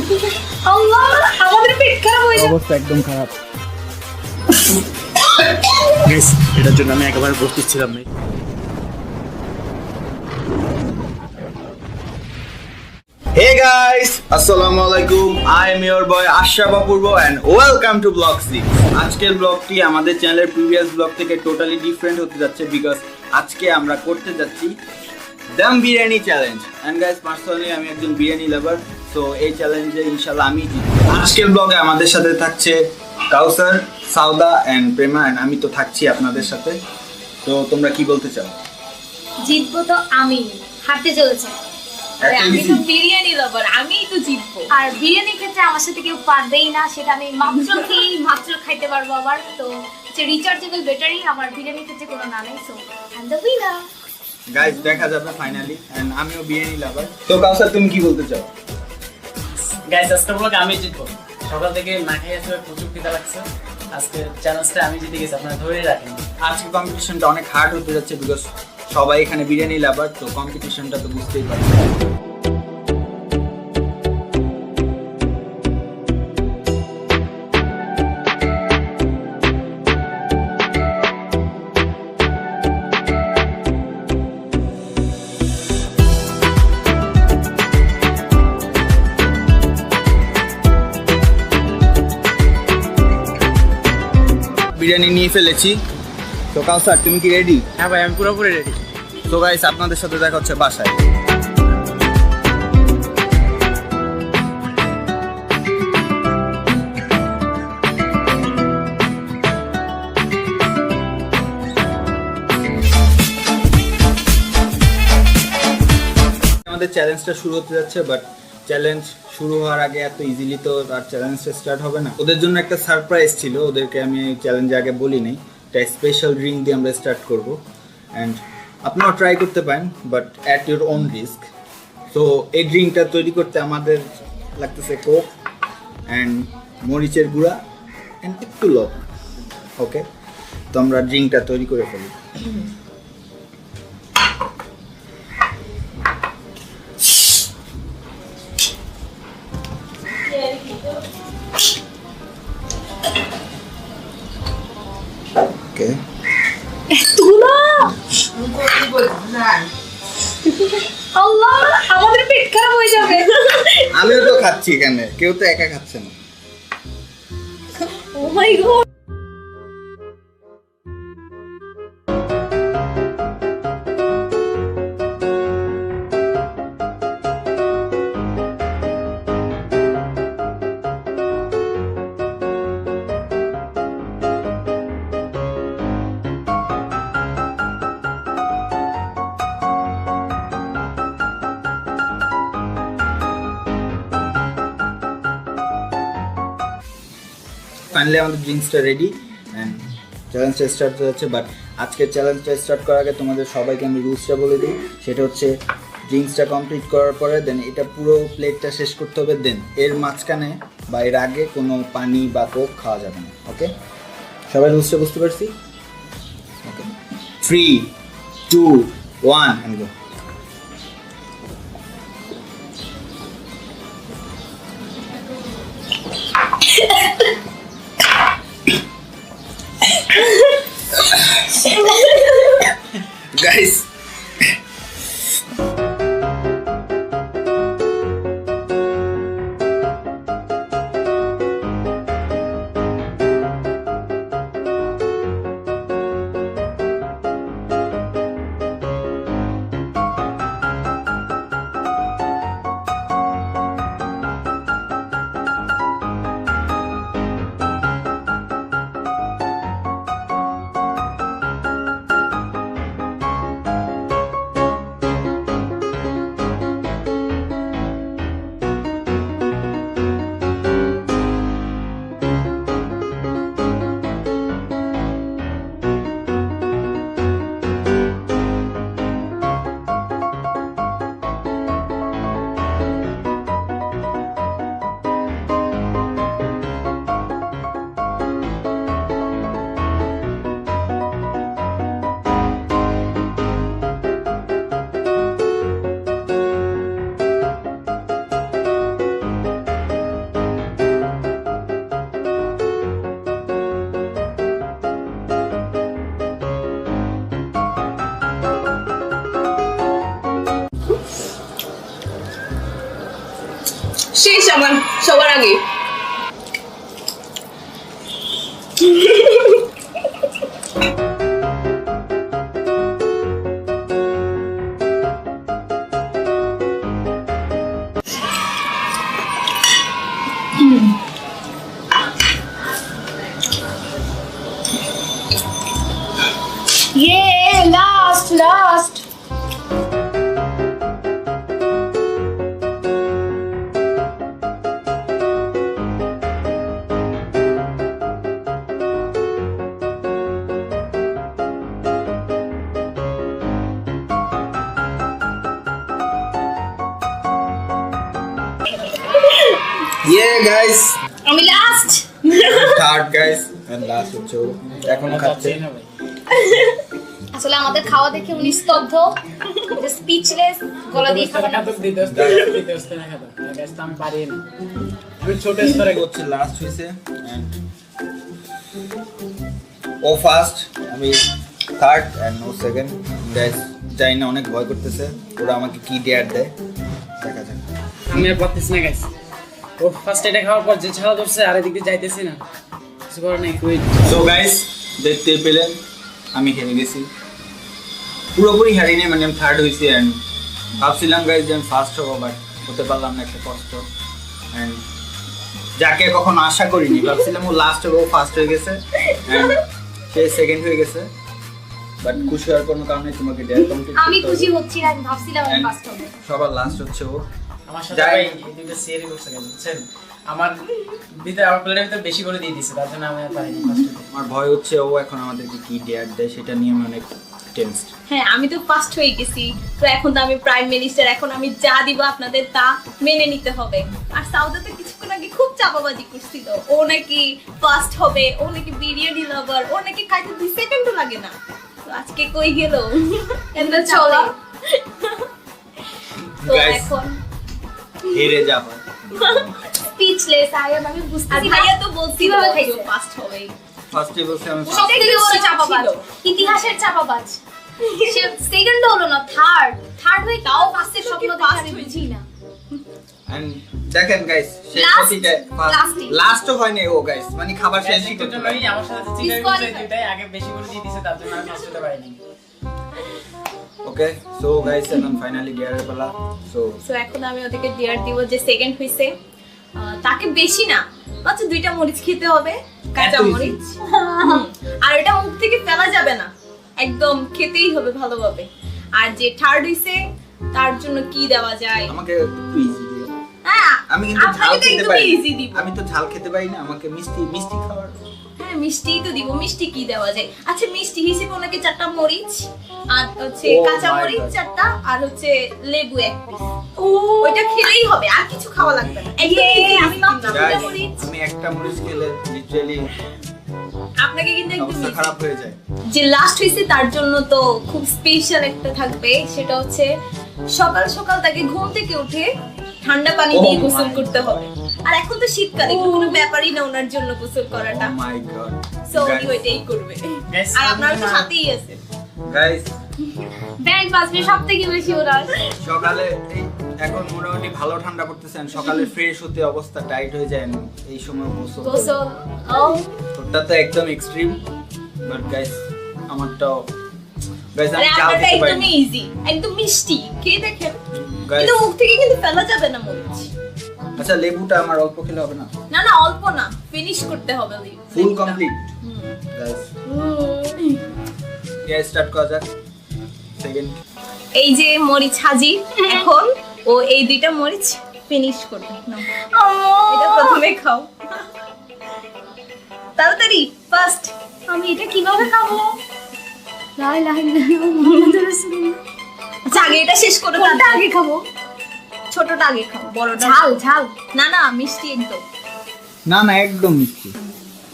আল্লাহ আমাদের পেট খারাপ হয়ে যাবে। অবস্থা একদম খারাপ। এটার জন্য আমি একেবারে প্রস্তুত ছিলাম না। Hey guys, Assalamu alaikum. I am your boy Ashraf Apurbo and welcome to Vlog 6. আজকের ব্লগটি আমাদের চ্যানেলের প্রিভিয়াস ব্লগ থেকে টোটালি ডিফারেন্ট হতে যাচ্ছে বিকজ আজকে আমরা করতে যাচ্ছি dum biryani challenge. And guys personally আমি একজন বিরিয়ানি লাভার, সো এই চ্যালেঞ্জে ইনশাআল্লাহ আমি জিতব। আজকের ব্লগে আমাদের সাথে থাকছে কাউসার, সাউদা এন্ড প্রেমা এন্ড আমি তো থাকছি আপনাদের সাথে। তো তোমরা কি বলতে চাও? জিতবো তো আমি, হারতে চলেছে। আরে আমি তো বিরিয়ানি লাভার, আমিই তো জিতবো। আর বিরিয়ানি ক্ষেত্রে আমার সাথে কেউ পারবেই না, সেটা আমি মাত্র খেয়েই মাত্র খাইতে পারবো। আবার তো যে রিচার্জেবল ব্যাটারি আমার বিরিয়ানি ক্ষেত্রে কোনো না নেই, so I am the winner. Guys দেখা যাবে ফাইনালি এন্ড আমিও বিরিয়ানি লাভার। তো কাউসার তুমি কি বলতে চাও? গাইস আজকের ব্লগে আমি জিতবো। সকাল থেকে না খেয়ে আসলে প্রচুর খিদা লাগছে। আজকে চ্যালেঞ্জটা আমি জিতে গেছি, আপনারা ধরে রাখেন। আজকে কম্পিটিশনটা অনেক হার্ড হতে যাচ্ছে বিকজ সবাই এখানে বিরিয়ানি লাভার, তো কম্পিটিশনটা তো বুঝতেই পারছো। বিরিয়ানি নিয়ে ফেলেছি। তো কাউসার তুমি কি রেডি? হ্যাঁ ভাই, আমি পুরোপুরি রেডি। তো গাইস আপনাদের সাথে দেখা হচ্ছে বাসায়। আমাদের চ্যালেঞ্জটা শুরু হতে যাচ্ছে, বাট চ্যালেঞ্জ শুরু হওয়ার আগে এত ইজিলি তো আর চ্যালেঞ্জটা স্টার্ট হবে না। ওদের জন্য একটা সারপ্রাইজ ছিল, ওদেরকে আমি চ্যালেঞ্জে আগে বলি নাই। একটা স্পেশাল ড্রিঙ্ক দিয়ে আমরা স্টার্ট করবো অ্যান্ড আপনারাও ট্রাই করতে পারেন, but at your own risk. তো এই ড্রিঙ্কটা তৈরি করতে আমাদের লাগতেছে কোক অ্যান্ড মরিচের গুঁড়া অ্যান্ড একটু লবণ। ওকে, তো আমরা ড্রিঙ্কটা তৈরি করে ফেলি। ওকে, এতগুলো আল্লাহ আমাদের পেট খারাপ হয়ে যাবে। আমিও তো খাচ্ছি এখানে, কেউ তো একা খাচ্ছে না। ও মাই গড। ফাইনালি আমাদের ড্রিঙ্কসটা রেডি অ্যান্ড চ্যালেঞ্জটা স্টার্ট হয়ে যাচ্ছে। বাট আজকের চ্যালেঞ্জটা স্টার্ট করার আগে তোমাদের সবাইকে আমি রুলসটা বলে দিই। সেটা হচ্ছে ড্রিঙ্কসটা কমপ্লিট করার পরে দেন এটা পুরো প্লেটটা শেষ করতে হবে, দেন এর মাঝখানে বা এর আগে কোনো পানি বা কোক খাওয়া যাবে না। ওকে, সবাই রুলসটা বুঝতে পারছি? ওকে, 3, 2, 1 অ্যান্ড গো। Guys, শেষ আমার সবার আগে। Yeah, last. Yeah guys, আমি last. third guys and last হচ্ছে ও। এখন খাচ্ছে। না ভাই। আসলে আমাদের খাওয়া দেখে উনি স্তব্ধ, স্পিচলেস, গলা দিয়ে খাবার না। আমি পারি না। আমি ছোট স্তরে ও হচ্ছে লাস্ট হইছে and ও ফার্স্ট, আমি থার্ড and ও সেকেন্ড। গাইস জানি না, অনেক ভয় করতেছে ওরা আমাকে কি ডেয়ার দেয়, দেখা যাক। আমি আর পারতেছি না গাইস। ও ফার্স্ট এটা খাওয়ার পর যে ছাড়া ধরছে আর এদিকে যাইতেছি না, কিছু করার নাই। সো গাইস দেখতে পেলেন আমি হেরে গেছি, পুরোপুরি হারিনি, মানে আমি থার্ড হয়েছি। অ্যান্ড ভাবছিলাম গাইস যে আমি ফার্স্ট হবো, বাট হতে পারলাম না, একটা কষ্ট। অ্যান্ড যাকে কখনো আশা করিনি, ভাবছিলাম ও লাস্ট হবে, ও ফার্স্ট হয়ে গেছে অ্যান্ড সে সেকেন্ড হয়ে গেছে। বাট খুশি হওয়ার কোনো কারণে তোমাকে ডেয়ার কমপ্লিট আমি খুশি হচ্ছি না, আমি ভাবছিলাম আমি ফার্স্ট হব। সবার লাস্ট হচ্ছে ও। আমার সাথে ভাই এই দুটো শেয়ারই করছে গাইস, বুঝছেন? আমার ভিতরে আমার প্লেটের ভিতরে বেশি করে দিয়ে দিছে, তার জন্য আমি আর পারিনি ফার্স্ট হতে। আমার ভয় হচ্ছে ও এখন আমাদেরকে কি ডেয়ার দেয়, সেটা নিয়ে আমি অনেক টেনসড। হ্যাঁ, আমি তো ফার্স্ট হয়ে গেছি, তো এখন তো আমি প্রাইম মিনিস্টার, এখন আমি যা দিব আপনাদের তা মেনে নিতে হবে। আর সাউদা তো কিছুক্ষণ আগে খুব চাপাবাজি করছিল, ও নাকি ফার্স্ট হবে, ও নাকি বিরিয়ানি লাভার, ও নাকি খাইতে 2 সেকেন্ডও লাগে না। তো আজকে কই গেল? এন্ড চলো তো Guys, এখন হেরে যাবো। স্পিচলেস, আমি আর বুঝতেছি না ভাইয়া তো বলছিল কিভাবে খাইছে? ফার্স্ট হবে। ফার্স্টে বলছে আমি সব থেকে বড় ছিল। চাপাবাজ, ইতিহাসের চাপাবাজ। সে সেকেন্ড হলো না, থার্ড হয়ে তাও ফার্স্টের স্বপ্ন দেখে আমি বুঝি না। And দেখেন গাইস, শেষ Last- পতিটা last-ই। লাস্টও হয়নি ও গাইস, মানে খাবার শেষই একটু করতে জন্য পারি। আমার সাথে চিকার Disqualified। করছে, দুইটাই আগে বেশি করে দিয়ে দিছে, তার জন্য আমি ফার্স্ট হতে পারিনি। ওকে সো গাইস এখন ফাইনালি ডিয়ারের পালা। সো সো এখন আমি ওদেরকে ডিয়ার দিব যে সেকেন্ড হইছে, তাকে বেশি না, মাত্র 2টা মরিচ খেতে হবে, কাঁচা এত easy? মরিচ। আর এটা মুখ থেকে ফেলা যাবে না, একদম খেতেই হবে ভালোভাবে। আর যে থার্ড হইছে তার জন্য কি দেওয়া যায়? আমাকে একটু ইজি দিও। হ্যাঁ, আমি কিন্তু ঝাল আপনাকে তো খেতে একদম পারি ইজি দিব। আমি তো ঝাল খেতে পারি না, আমাকে মিষ্টি মিষ্টি খাবার। হ্যাঁ, মিষ্টি তো দিব। মিষ্টি কি দেওয়া যায়? আচ্ছা, মিষ্টি হিসেবে ওনাকে 4টা মরিচ, আর হচ্ছে Oh কাঁচা my মরিচ God. 4টা, আর হচ্ছে লেবু 1 পিস। ওইটা খেলেই হবে, আর কিছু খাওয়া লাগবে না। একদম Yay, easy, আমি মাত্র 2টা Guys, মরিচ। আমি একটা মরিচ খেলে লিটারালি আপনাকে কিন্তু একদম অবস্থা easy। খারাপ হয়ে যায়। যে লাস্ট হয়েছে তার জন্য তো খুব স্পেশাল একটা থাকবে, সেটা হচ্ছে সকাল সকাল তাকে ঘুম থেকে উঠে ঠান্ডা পানি Oh দিয়ে my গোসল করতে হবে। আর এখন তো শীতকাল, এগুলো কোনো ব্যাপারই না ওনার জন্য গোসল করাটা। ও মাই গড সো উনি ওইটাই করবে। Guys, আর আপনারা তো আমি- সাথেই আছে। গাইস ব্যান্ড বাজবে সব থেকে বেশি ওরা। সকালে এখন মোটামুটি ভালো ঠান্ডা পড়তেছে, and সকালে ফ্রেশ হতে অবস্থা টাইট হয়ে যায়, and এই সময় গোসল গোসল ওটা তো একদম এক্সট্রিম। বাট গাইস আমারটাও গাইস আরে আমি ঝাল আপনারটা খেতে পারি একদম ইজি, একদম মিষ্টি, খেয়ে দেখেন। গাইস। কিন্তু মুখ থেকে কিন্তু ফেলা যাবে না মরিচ। আচ্ছা লেবুটা আমার অল্প খেলে হবে না, না না, অল্প না, ফিনিশ করতে হবে ফুল লেবুটা। কমপ্লিট। গাইস ইয়া স্টার্ট করা যাক। সেকেন্ড এই যে মরিচ হাজির, এখন ও এই 2টা মরিচ ফিনিশ করবে। নাও, এটা প্রথমে খাও তাড়াতাড়ি, ফার্স্ট। আমি এটা কিভাবে খাবো? লা ইলাহা ইল্লাল্লাহ মুহাম্মাদুর রাসূলুল্লাহ। আচ্ছা, আগে এটা শেষ করে কোনটা আগে খাবো? ছোটটা আগে খাও, বড়টা ঝাল। না না, মিষ্টি একদম না না একদম মিষ্টি।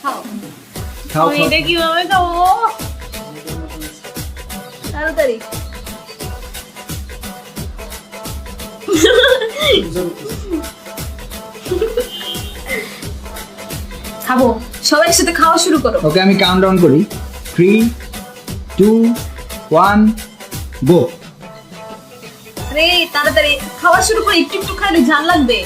খাও। খাও আমি খাও। এটা কিভাবে খাবো? তাড়াতাড়ি। খাবো, সবাই একসাথে খাওয়া শুরু করো। ওকে আমি কাউন্টডাউন করি, 3 2 1 গো। আরে তাড়াতাড়ি খাওয়া শুরু করো, একটু একটু খাইলে ঝাল লাগবে।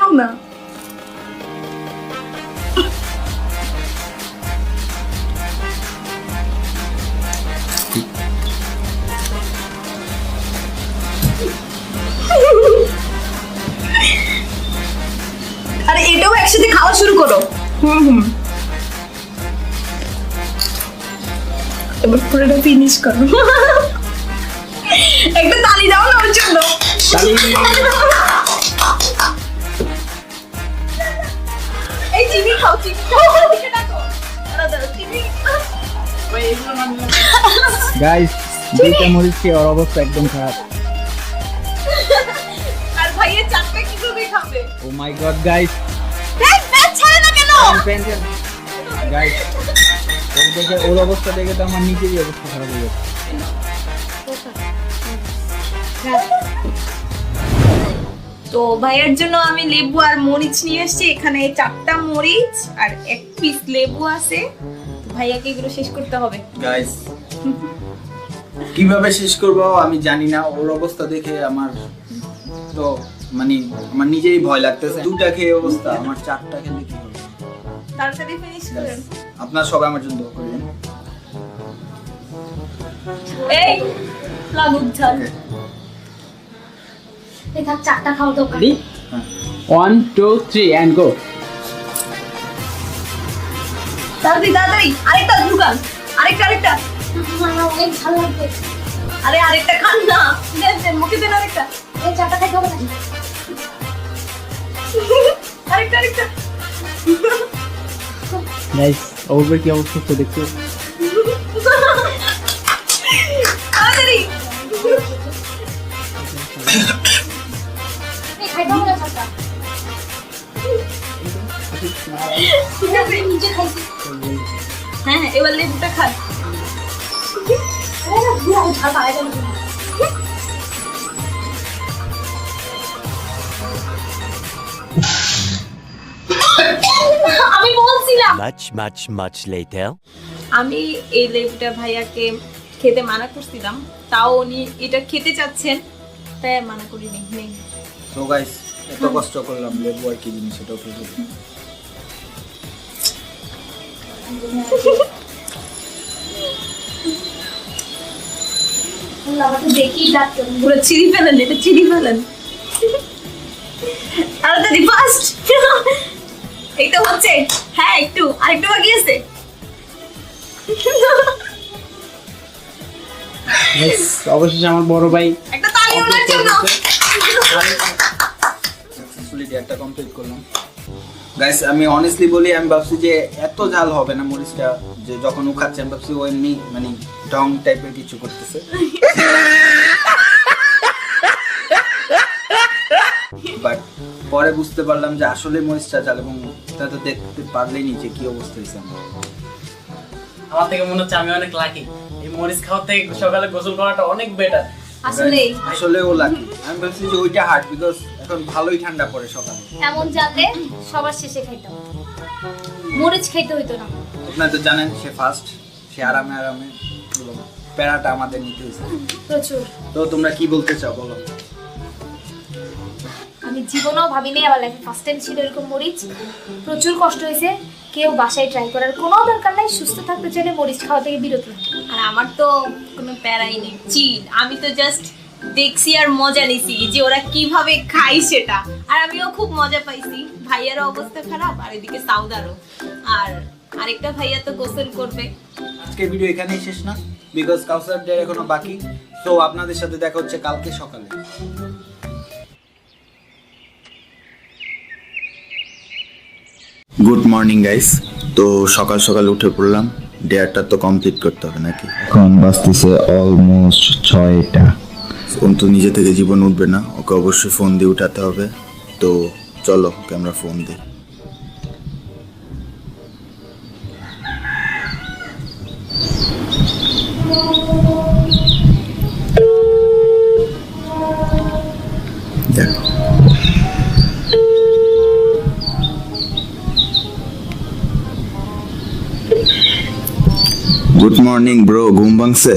দাও না। আরে এটাও একসাথে খাওয়া শুরু করো। এবার পুরোটা ফিনিশ করো। একটা তালি দাও না ওর জন্য। এই চিনি খাও, চিনি খাও। ওদিকে ডাকো। দাঁড়া, চিনি। গাইস দুইটা মরিচ খেয়ে ওর অবস্থা একদম খারাপ। আর ভাইয়ের চারটা কি করে খাবে? ও মাই গড গাইস, ব্যাগ ছাড়ে না কেন? গাইস ওর অবস্থা দেখে তো আমার নিজেরই অবস্থা খারাপ হয়ে যাচ্ছে। তো ভাইয়ের জন্য আমি লেবু আর মরিচ নিয়ে এসেছি। এখানে 4টা মরিচ আর 1 পিস লেবু আছে। তো ভাইয়াকে এগুলো শেষ করতে হবে। গাইস কিভাবে শেষ করব আমি জানি না, ওর অবস্থা দেখে আমার তো মানে আমার নিজেই ভয় লাগতেছে। দুটা খেয়ে অবস্থা, আমার 4টা খেলে কি হবে? তাড়াতাড়ি ফিনিশ করেন। আপনারা সবাই আমার জন্য দোয়া করবেন। এই লাগুক ঝাল। এই থাক, 4টা খাওয়া তো Ready? 1 2 3 and go. তাড়াতাড়ি আরেকটা ঢুকান। আরেকটা অনেক ভালো লাগবে। আরেকটা খান না। দেন মুখে দেন আরেকটা। এই 4টা খাইতে হবে না। আরেকটা গাইস ওভার কি অবস্থা দেখছো? তাড়াতাড়ি। এই খাইতে হবে না 4টা। ঠিক আছে, নিজে খাইছি। হ্যাঁ এবার লেবুটা খান। আরে না, বুড়া ঝাল পায় না। আমি বলছিলাম Much later. আমি এই লেবুটা ভাইয়াকে খেতে মানা করছিলাম, তাও উনি এটা খেতে চাচ্ছেন, তাই আর মানা করিনি। নেই তো গাইস এত কষ্ট করলাম, লেবু আর কি জিনিস সেটাও খেয়ে ফেললাম। আমাকে দেখি ডাক্তার। পুরো চিনি ফেলেন, এটা চিনি ফেলেন। তাড়াতাড়ি ফাস্ট। এই তো হচ্ছে। হ্যাঁ আরেকটু বাকি আছে। গাইস অবশেষে আমার বড় ভাই একটা তালি ওনার জন্য। সাকসেসফুলি ডেটটা কমপ্লিট করলাম। গাইস আমি অনেস্টলি বলি, আমি ভাবছি যে এত ঝাল হবে না মরিচটা, যে যখন ও খাচ্ছে আমি ভাবছি ও এমনি মানে ডং টাইপের কিছু করতেছে, বাট পরে বুঝতে পারলাম যে আসলে মরিচটা ঝাল, এবং তা তো দেখতে পারলেই নি যে কি অবস্থা হয়েছে আমার। আমার থেকে মনে হচ্ছে আমি অনেক লাকি। এই মরিচ খাওয়ার থেকে সকালে গোসল করাটা অনেক বেটার। আসলে ও লাকি। আমি ভাবছি যে ওইটা হার্ড, বিকজ এখন ভালোই ঠান্ডা পড়ে সকালে। এমন জানলে সবার শেষে খাইতাম, মরিচ খাইতে হইতো না। আপনারা তো জানেন সে ফার্স্ট, সে আরামে প্যারাটা আমাদের নিতে হয়েছে প্রচুর। তো তোমরা কি বলতে চাও বলো? আমি জীবনেও ভাবিনি, আমার লাইফে ফার্স্ট টাইম ছিল এরকম মরিচ। প্রচুর কষ্ট হয়েছে। কেউ বাসায় ট্রাই করার কোনো দরকার নাই। সুস্থ থাকতে চাইলে মরিচ খাওয়া থেকে বিরত থাকতে। আর আমার তো কোনো প্যারাই নেই, চিল। আমি তো জাস্ট দেখছি আর মজা নিছি যে ওরা কিভাবে খায় সেটা, আর আমিও খুব মজা পাইছি। ভাইয়ারও অবস্থা খারাপ, আর এদিকে সাউদারও। আর আরেকটা ভাইয়া তো গোসল করবে। আজকে ভিডিও এখানেই শেষ না, বিকজ কাউসার ডে এখনো বাকি। তো আপনাদের সাথে দেখা হচ্ছে কালকে সকালে। Good morning guys. তো সকাল সকাল উঠে পড়লাম, ডেয়ারটা তো কমপ্লিট করতে হবে নাকি। এখন বাজতেছে অলমোস্ট 6টা। ফোন তো নিজে থেকে জীবন উঠবে না, ওকে অবশ্যই ফোন দিয়ে উঠাতে হবে। তো চলো ওকে আমরা ফোন দিই। দেখো গুড মর্নিং ব্রো, ঘুম ভাঙছে?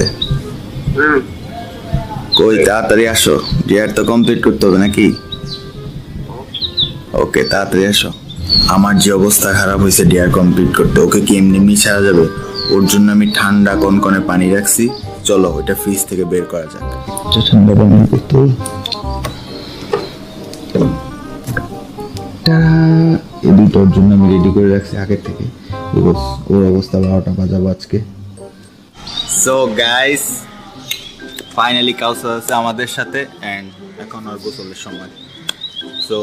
কই তাড়াতাড়ি আসো, ডিয়ার তো কমপ্লিট করতে হবে নাকি? ওকে তাড়াতাড়ি এসো। আমার যে অবস্থা খারাপ হয়েছে ডিয়ার কমপ্লিট করতে, ওকে কি এমনি এমনি ছাড়া যাবে? ওর জন্য আমি ঠান্ডা কনকনে পানি রাখছি, চলো ওইটা ফ্রিজ থেকে বের করা যাক। ঠান্ডা পানি করতে এই দুটোর জন্য আমি রেডি করে রাখছি আগের থেকে। ওর অবস্থা 12টা বাজাবো আজকে। সো গাইস ফাইনালি কাউসার আছে আমাদের সাথে এন্ড এখন আর গোসলের সময়। সো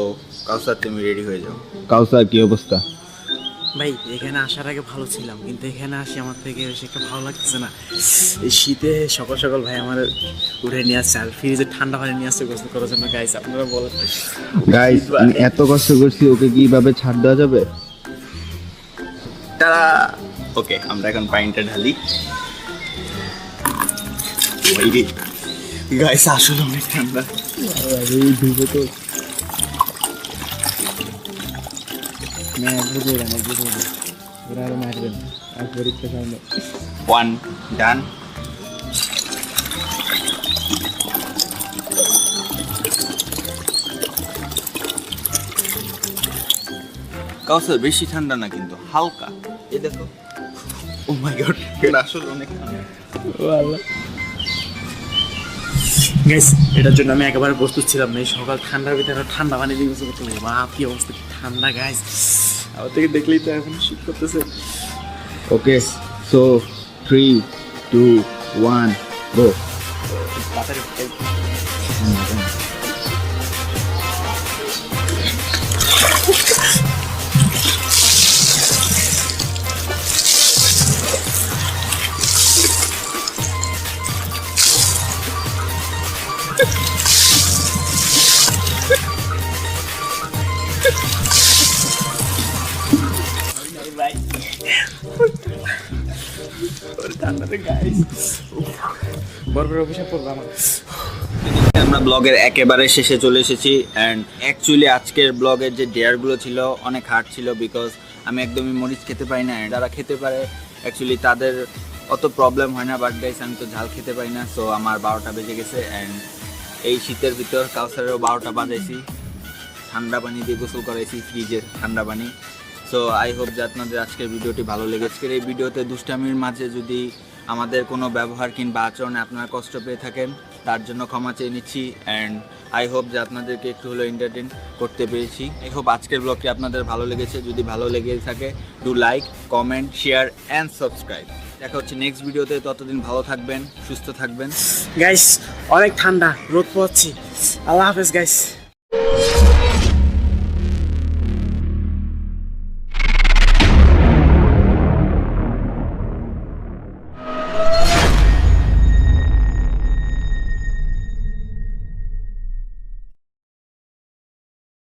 কাউসার তুমি রেডি হয়ে যাও। কাউসার কি অবস্থা? ভাই এখানে আসার আগে ভালো ছিলাম, কিন্তু এখানে আসি আমার থেকে বেশি একটা ভালো লাগতেছে না। এই শীতে সকাল সকাল ভাই আমার উঠে নিয়ে আসছে আর ফ্রিজে ঠান্ডা পানি নিয়ে আসছে গোসল করার জন্য। গাইস আপনারা বলেন গাইস আমি এত কষ্ট করছি, ওকে কিভাবে ছাড় দেওয়া যাবে? তারা ওকে আমরা এখন পানিটা ঢালি। গাইস আসলে অনেক ঠান্ডা। ধুবো তো ওয়ান ডান। কাউসার বেশি ঠান্ডা না কিন্তু হালকা। এই দেখো, ও মাই গড এটা আসলে অনেক ঠান্ডা। গাইস এটার জন্য আমি একেবারে প্রস্তুত ছিলাম না। এই সকাল ঠান্ডার ভিতরে ঠান্ডা পানি দিয়ে গোসল করতে লাগে, বাপ কি অবস্থা, কি ঠান্ডা গাইস। আমার থেকে দেখলেই তো এখন শীত করতেছে। ওকে সো 3 2 1 গো। আমরা ব্লগের একেবারে শেষে চলে এসেছি অ্যান্ড অ্যাকচুয়ালি আজকের ব্লগের যে ডেয়ারগুলো ছিল অনেক হার্ড ছিল, বিকজ আমি একদমই মরিচ খেতে পারি না। যারা খেতে পারে অ্যাকচুয়ালি তাদের অত প্রবলেম হয় না, বাট গাইস আমি তো ঝাল খেতে পারি না। সো আমার 12টা বেজে গেছে অ্যান্ড এই শীতের ভিতর কাউসারেরও 12টা বাজাইছি, ঠান্ডা পানি দিয়ে গোসল করাইছি, ফ্রিজের ঠান্ডা পানি। সো আই হোপ যে আপনাদের আজকের ভিডিওটি ভালো লেগেছে। এই ভিডিওতে দুষ্টামির মাঝে যদি আমাদের কোনো ব্যবহার কিংবা আচরণে আপনারা কষ্ট পেয়ে থাকেন তার জন্য ক্ষমা চেয়ে নিচ্ছি অ্যান্ড আই হোপ যে আপনাদেরকে একটু হলেও এন্টারটেইন করতে পেরেছি। আই হোপ আজকের ব্লগটি আপনাদের ভালো লেগেছে। যদি ভালো লেগে থাকে do like, comment, share and subscribe. দেখা হচ্ছে নেক্সট ভিডিওতে, ততদিন ভালো থাকবেন, সুস্থ থাকবেন। গাইস অনেক ঠান্ডা, রোদ পাচ্ছি। আল্লাহ হাফেজ গাইস।